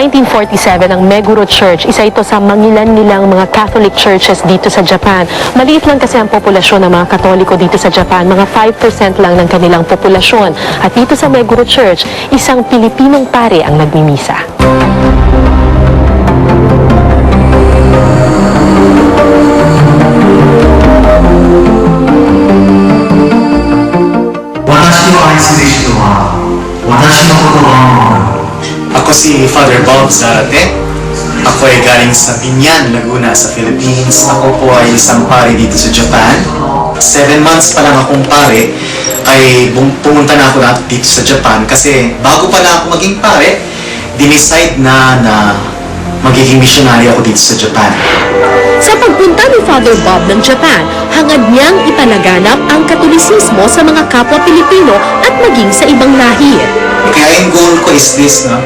1947 ang Meguro Church. Isa ito sa mangilan-nilang mga Catholic churches dito sa Japan. Maliit lang kasi ang populasyon ng mga Katoliko dito sa Japan. Mga 5% lang ng kanilang populasyon. At dito sa Meguro Church, isang Pilipinong pare ang nagmimisa. Ako si Father Bob Zarate. Ako ay galing sa Binyan, Laguna sa Philippines. Ako po ay isang pare dito sa Japan. 7 months pa lang akong pare ay pumunta na ako dito sa Japan kasi bago pa na ako maging pare, dinicide na magiging missionary ako dito sa Japan. Sa pagpunta ni Father Bob ng Japan, hangad niyang ipalaganap ang Katolisismo sa mga kapwa Pilipino at maging sa ibang lahi. Kaya yung goal ko is this, no?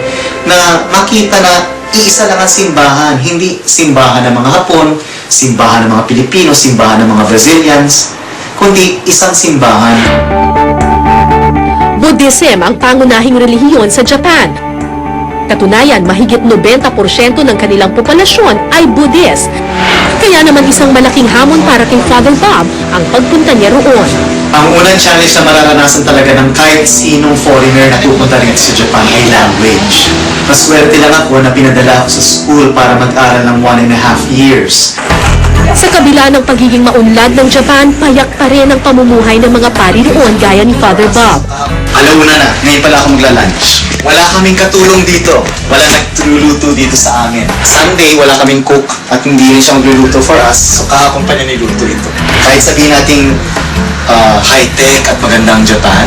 Na makita na iisa lang ang simbahan, hindi simbahan ng mga Hapon, simbahan ng mga Pilipino, simbahan ng mga Brazilians, kundi isang simbahan. Buddhism ang pangunahing relihiyon sa Japan. Katunayan, mahigit 90% ng kanilang populasyon ay Buddhist. Kaya naman isang malaking hamon para kay Father Bob ang pagpunta niya roon. Ang unang challenge na mararanasan talaga ng kahit sinong foreigner na pupunta rin sa Japan ay language. Maswerte lang ako na pinadala ako sa school para mag-aral ng 1.5 years. Sa kabila ng pagiging maunlad ng Japan, payak pa rin ang pamumuhay ng mga pari roon gaya ni Father Bob. Alauna na, ngayon pala ako magla-lunch. Wala kaming katulong dito. Wala nagluluto dito sa amin. Sunday, wala kaming cook at hindi rin siya magluluto for us. So kakakumpanya niluto ito. Kahit sabihin nating high-tech at magandang Japan,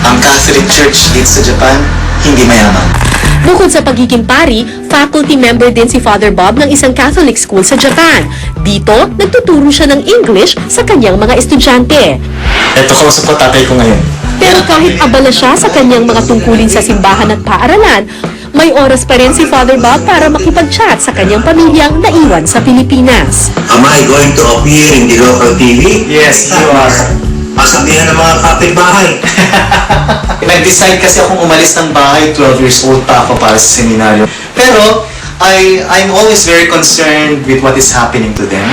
ang Catholic Church dito sa Japan, hindi mayaman. Bukod sa pagiging pari, faculty member din si Father Bob ng isang Catholic school sa Japan. Dito, nagtuturo siya ng English sa kanyang mga estudyante. Ito, kausap ko tatay ko ngayon. Pero kahit abala siya sa kanyang mga tungkulin sa simbahan at paaralan, may oras pa rin si Father Bob para makipag-chat sa kanyang pamilyang naiwan sa Pilipinas. Am I going to appear in the local TV? Yes, you are. Masabihan ng mga kapitbahay. Nag-decide kasi akong umalis ng bahay, 12 years old pa ako para sa seminaryo. Pero, I'm always very concerned with what is happening to them.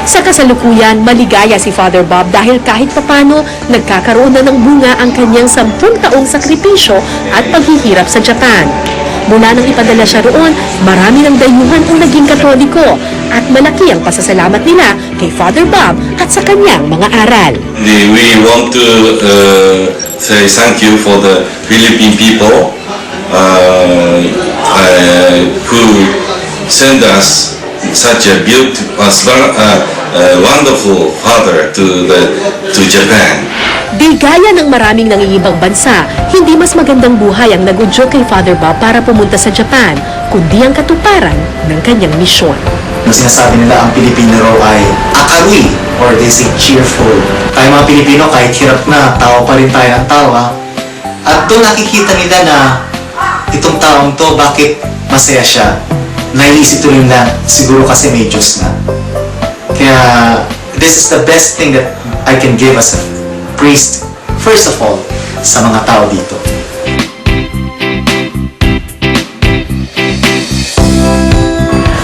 Sa kasalukuyan, maligaya si Father Bob dahil kahit papano nagkakaroon na ng bunga ang kanyang 10 taong sakripisyo at paghihirap sa Japan. Mula nang ipadala siya roon, marami ng dayuhan ang naging Katoliko at malaki ang pasasalamat nila kay Father Bob at sa kanyang mga aral. We want to say thank you for the Philippine people who send us such a beautiful, wonderful father to Japan. Di gaya ng maraming nangingibang bansa, hindi mas magandang buhay ang nag-udyok kay Father Bob para pumunta sa Japan, kundi ang katuparan ng kanyang misyon. Ang sinasabi nila ang Pilipino raw ay akawi, or they say cheerful. Tayo mga Pilipino, kahit hirap na, tawa pa rin tayo ng tawa. At doon nakikita nila na itong taong to, bakit masaya siya. Naiisip tuloy nila, siguro kasi may Diyos na. Kaya, this is the best thing that I can give as a priest, first of all, sa mga tao dito.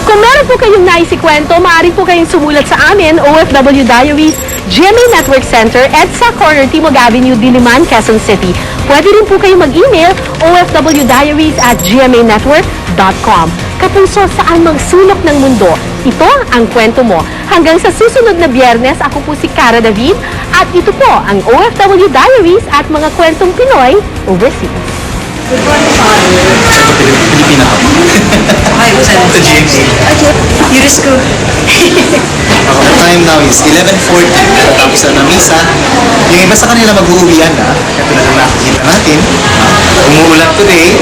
Kung meron po kayong naisikwento, maaari po kayong sumulat sa amin, OFW Diaries, GMA Network Center, EDSA Corner, Timog Avenue, Diliman, Quezon City. Pwede rin po kayong mag-email, ofwdiaries@gmanetwork.com. Kapuso, saan mang sulok ng mundo, ito ang kwento mo. Hanggang sa susunod na Biyernes, ako po si Cara David, at ito po ang OFW Diaries at mga kwentong Pinoy overseas. Good morning, Father. Pilipina ako. Hi, what's that? Sa GMC. Okay. Yurisco. The time now is 11:40. Tapos na ng misa. Yung iba sa kanila mag-uuwian na. Ito na lang nakikita natin. Umuulan today.